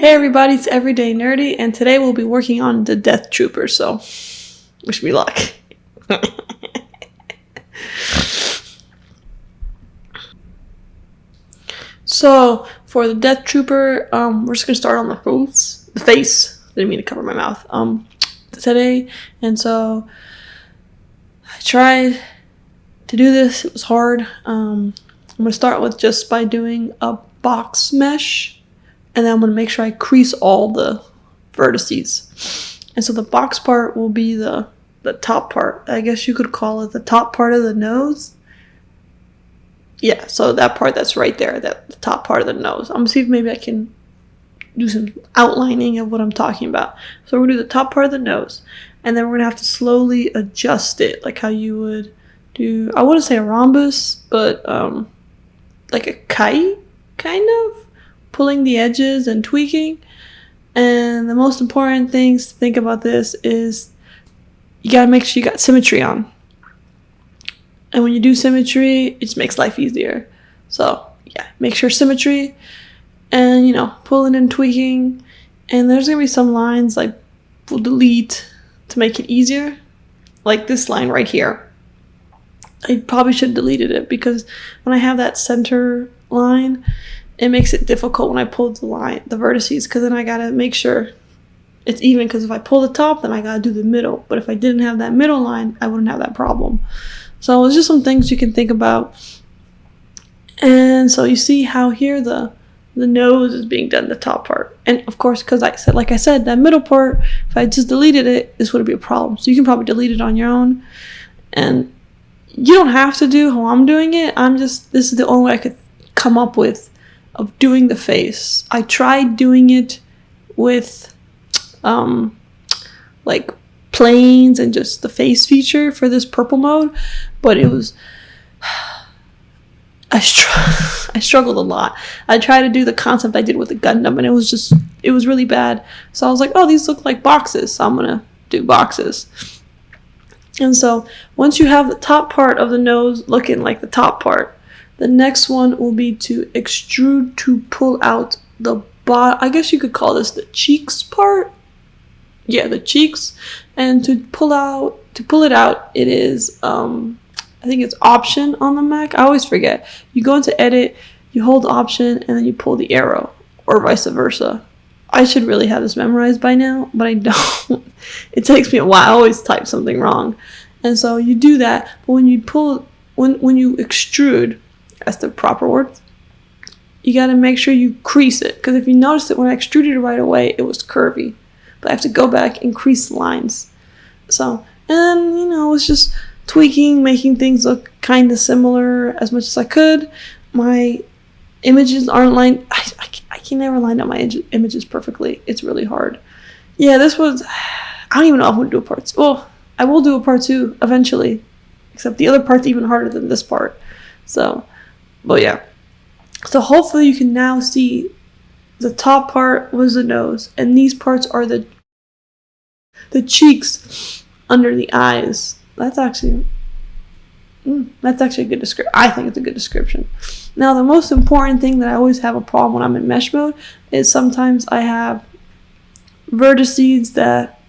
Hey everybody, it's Everyday Nerdy, and today we'll be working on the Death Trooper, so wish me luck. So, for the Death Trooper, we're just going to start on the face, didn't mean to cover my mouth, today, and so I tried to do this, it was hard. I'm going to start with just by doing a box mesh. And then I'm going to make sure I crease all the vertices. And so the box part will be the top part. I guess you could call it the top part of the nose. Yeah, so that part that's right there, the top part of the nose. I'm going to see if maybe I can do some outlining of what I'm talking about. So we're going to do the top part of the nose. And then we're going to have to slowly adjust it, like how you would do, I wouldn't say a rhombus, but like a kite, kind of. Pulling the edges and tweaking. And the most important things to think about this is you gotta make sure you got symmetry on. And when you do symmetry, it just makes life easier. So yeah, make sure symmetry and pulling and tweaking. And there's gonna be some lines like we'll delete to make it easier. Like this line right here. I probably should have deleted it because when I have that center line, it makes it difficult when I pull the vertices, because then I gotta make sure it's even, because if I pull the top, then I gotta do the middle. But if I didn't have that middle line, I wouldn't have that problem. So it's just some things you can think about. And so you see how here the nose is being done, the top part. And of course, because like I said, that middle part, if I just deleted it, this would be a problem. So you can probably delete it on your own. And you don't have to do how I'm doing it. This is the only way I could come up with of doing the face. I tried doing it with like planes and just the face feature for this purple mode, but it was I struggled a lot. I tried to do the concept I did with the Gundam, and it was really bad. So I was like, oh, these look like boxes, so I'm gonna do boxes. And so once you have the top part of the nose looking like the top part, the next one will be to extrude to pull out the bottom. I guess you could call this the cheeks part. Yeah, the cheeks. And to pull it out, it is, I think it's Option on the Mac. I always forget. You go into Edit, you hold Option, and then you pull the arrow, or vice versa. I should really have this memorized by now, but I don't. It takes me a while. I always type something wrong. And so you do that, but when you extrude, that's the proper word, you got to make sure you crease it, because if you notice it, when I extruded it right away, it was curvy, but I have to go back and crease the lines. So, and it's just tweaking, making things look kind of similar as much as I could. My images aren't lined, I can never line up my images perfectly. It's really hard. Yeah, I don't even know if I'm going to do a part 2. Well, I will do a part 2 eventually, except the other part's even harder than this part. So, but yeah. So hopefully you can now see the top part was the nose, and these parts are the cheeks under the eyes. That's actually a good description. I think it's a good description. Now, the most important thing that I always have a problem when I'm in mesh mode is sometimes I have vertices that,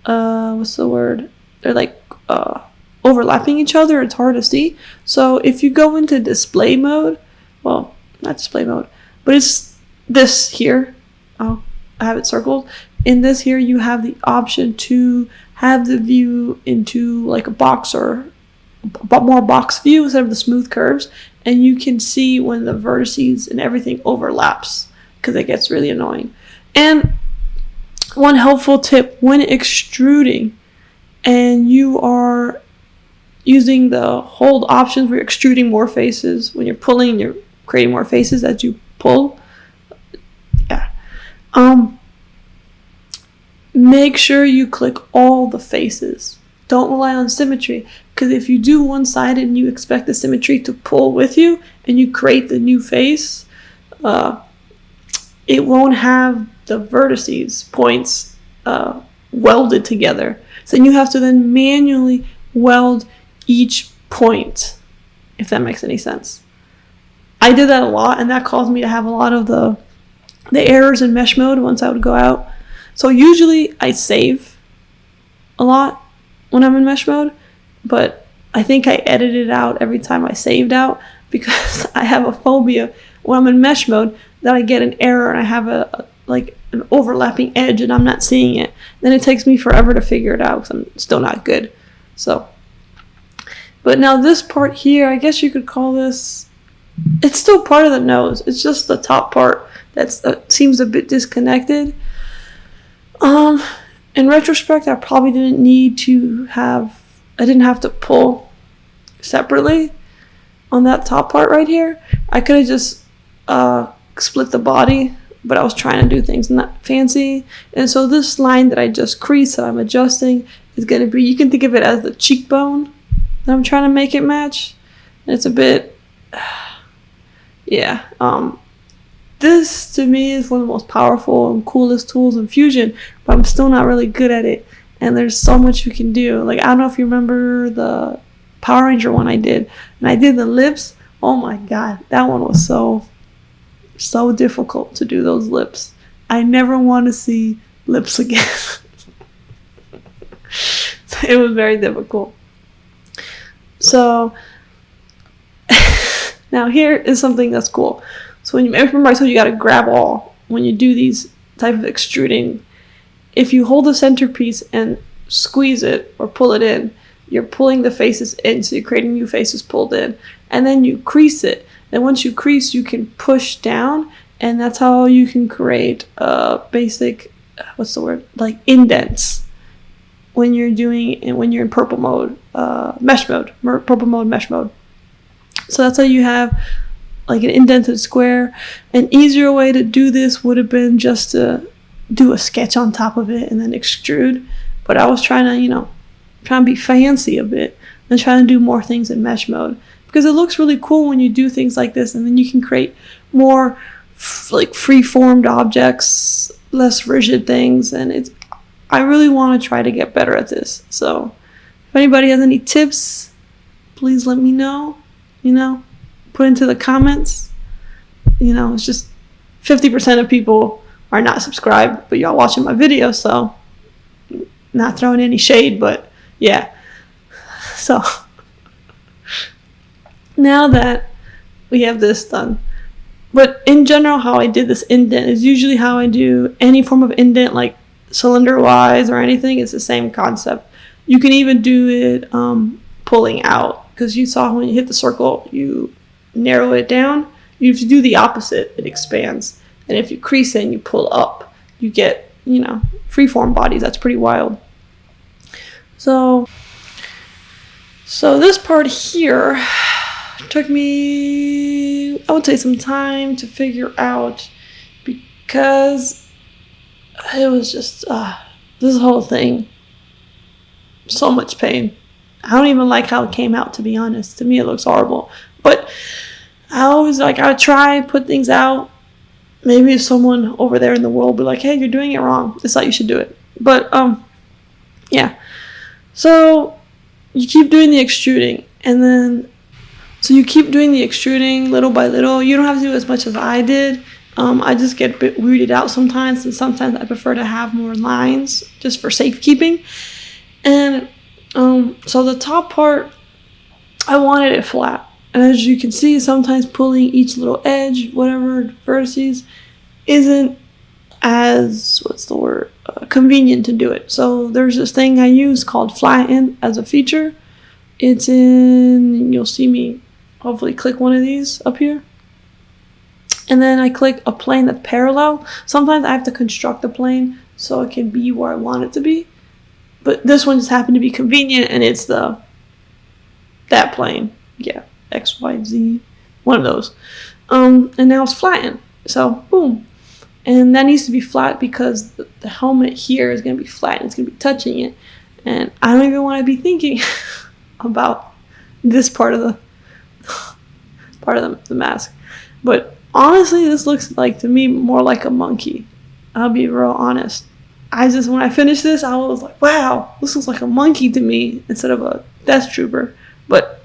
what's the word? They're like overlapping each other. It's hard to see. So if you go into display mode, well, not display mode, but it's this here. Oh, I have it circled. In this here, you have the option to have the view into like a box, or more box view instead of the smooth curves. And you can see when the vertices and everything overlaps, because it gets really annoying. And one helpful tip when extruding, and you are using the hold options where you're extruding more faces. When you're pulling, you're creating more faces as you pull. Yeah. Make sure you click all the faces. Don't rely on symmetry, because if you do one side and you expect the symmetry to pull with you and you create the new face, it won't have the vertices points welded together. So you have to then manually weld each point, if that makes any sense. I did that a lot, and that caused me to have a lot of the the errors in mesh mode once I would go out. So usually I save a lot when I'm in mesh mode, but I think I edited it out every time I saved out because I have a phobia when I'm in mesh mode that I get an error and I have an overlapping edge and I'm not seeing it. Then it takes me forever to figure it out because I'm still not good. So, but now this part here, I guess you could call this, it's still part of the nose. It's just the top part that seems a bit disconnected. In retrospect, I probably I didn't have to pull separately on that top part right here. I could have just split the body, but I was trying to do things not fancy. And so this line that I just creased that I'm adjusting is going to be, you can think of it as the cheekbone that I'm trying to make it match. And it's a bit, yeah. This to me is one of the most powerful and coolest tools in Fusion, but I'm still not really good at it. And there's so much you can do. Like, I don't know if you remember the Power Ranger one I did. And I did the lips. Oh my God. That one was so difficult to do those lips. I never want to see lips again. It was very difficult. So, now here is something that's cool. So when remember I told you got to grab all when you do these type of extruding. If you hold the centerpiece and squeeze it or pull it in, you're pulling the faces in, so you're creating new faces pulled in. And then you crease it. Then once you crease, you can push down, and that's how you can create basic, like indents when you're in purple mode, mesh mode, purple mode, mesh mode. So that's how you have like an indented square. An easier way to do this would have been just to do a sketch on top of it and then extrude. But I was trying to be fancy a bit and trying to do more things in mesh mode because it looks really cool when you do things like this, and then you can create more like free-formed objects, less rigid things, and I really want to try to get better at this. So if anybody has any tips, please let me know. Put into the comments. It's just 50% of people are not subscribed, but y'all watching my video, so not throwing any shade, but yeah. So now that we have this done, but in general, how I did this indent is usually how I do any form of indent, like cylinder wise or anything. It's the same concept. You can even do it pulling out, because you saw when you hit the circle, you narrow it down. You have to do the opposite. It expands. And if you crease it and you pull up, you get, freeform bodies. That's pretty wild. So this part here took me, I would say, some time to figure out, because it was just, this whole thing, so much pain. I don't even like how it came out, to be honest. To me, it looks horrible. But I always I try, put things out. Maybe if someone over there in the world be like, hey, you're doing it wrong. This is how you should do it. But, yeah. So you keep doing the extruding. And then, so you keep doing the extruding little by little. You don't have to do as much as I did. I just get a bit weirded out sometimes. And sometimes I prefer to have more lines just for safekeeping. And so the top part, I wanted it flat. And as you can see, sometimes pulling each little edge, whatever, vertices, isn't as, convenient to do it. So there's this thing I use called Flatten as a feature. It's you'll see me hopefully click one of these up here. And then I click a plane that's parallel. Sometimes I have to construct the plane so it can be where I want it to be. But this one just happened to be convenient, and it's that plane. Yeah, X, Y, Z, one of those. And now it's flattened. So, boom. And that needs to be flat because the helmet here is going to be flat, and it's going to be touching it. And I don't even want to be thinking about this part of the mask. But honestly, this looks like, to me, more like a monkey. I'll be real honest. When I finished this, I was like, wow, this looks like a monkey to me instead of a death trooper. But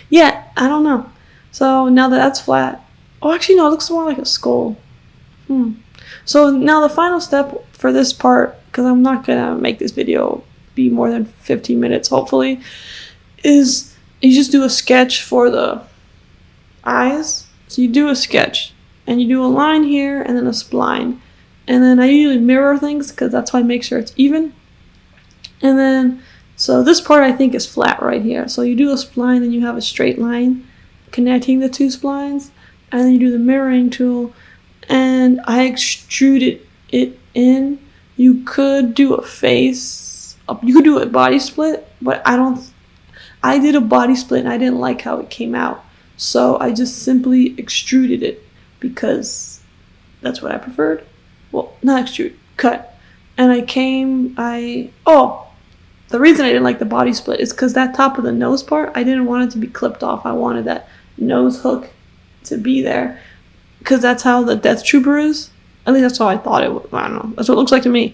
yeah, I don't know. So now that that's flat, oh, actually no, it looks more like a skull. So now the final step for this part, because I'm not gonna make this video be more than 15 minutes, hopefully, is you just do a sketch for the eyes. So you do a sketch, and you do a line here, and then a spline. And then I usually mirror things, because that's how I make sure it's even. And then, so this part I think is flat right here. So you do a spline, and you have a straight line connecting the two splines. And then you do the mirroring tool, and I extruded it in. You could do a face, you could do a body split, but I did a body split, and I didn't like how it came out. So I just simply extruded it, because that's what I preferred. Well, not extrude, cut. And the reason I didn't like the body split is because that top of the nose part, I didn't want it to be clipped off. I wanted that nose hook to be there, because that's how the Death Trooper is. At least that's how I thought it would. I don't know. That's what it looks like to me.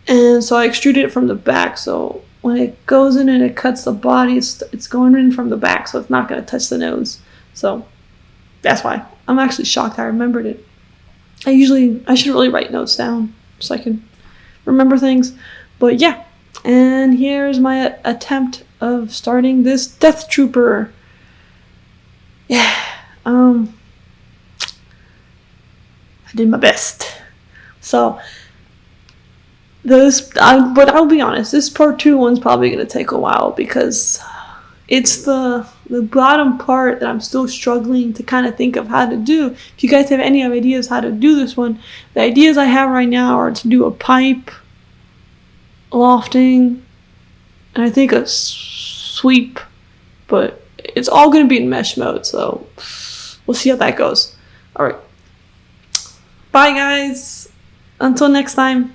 And so I extruded it from the back. So when it goes in and it cuts the body, it's going in from the back, so it's not going to touch the nose. So that's why. I'm actually shocked I remembered it. I should really write notes down so I can remember things. But yeah. And here's my attempt of starting this Death Trooper. Yeah. I did my best. So but I'll be honest, this part 2 one's probably gonna take a while, because it's the bottom part that I'm still struggling to kind of think of how to do. If you guys have any ideas how to do this one, the ideas I have right now are to do a pipe, lofting, and I think a sweep, but it's all gonna be in mesh mode, so we'll see how that goes. Alright. Bye guys. Until next time.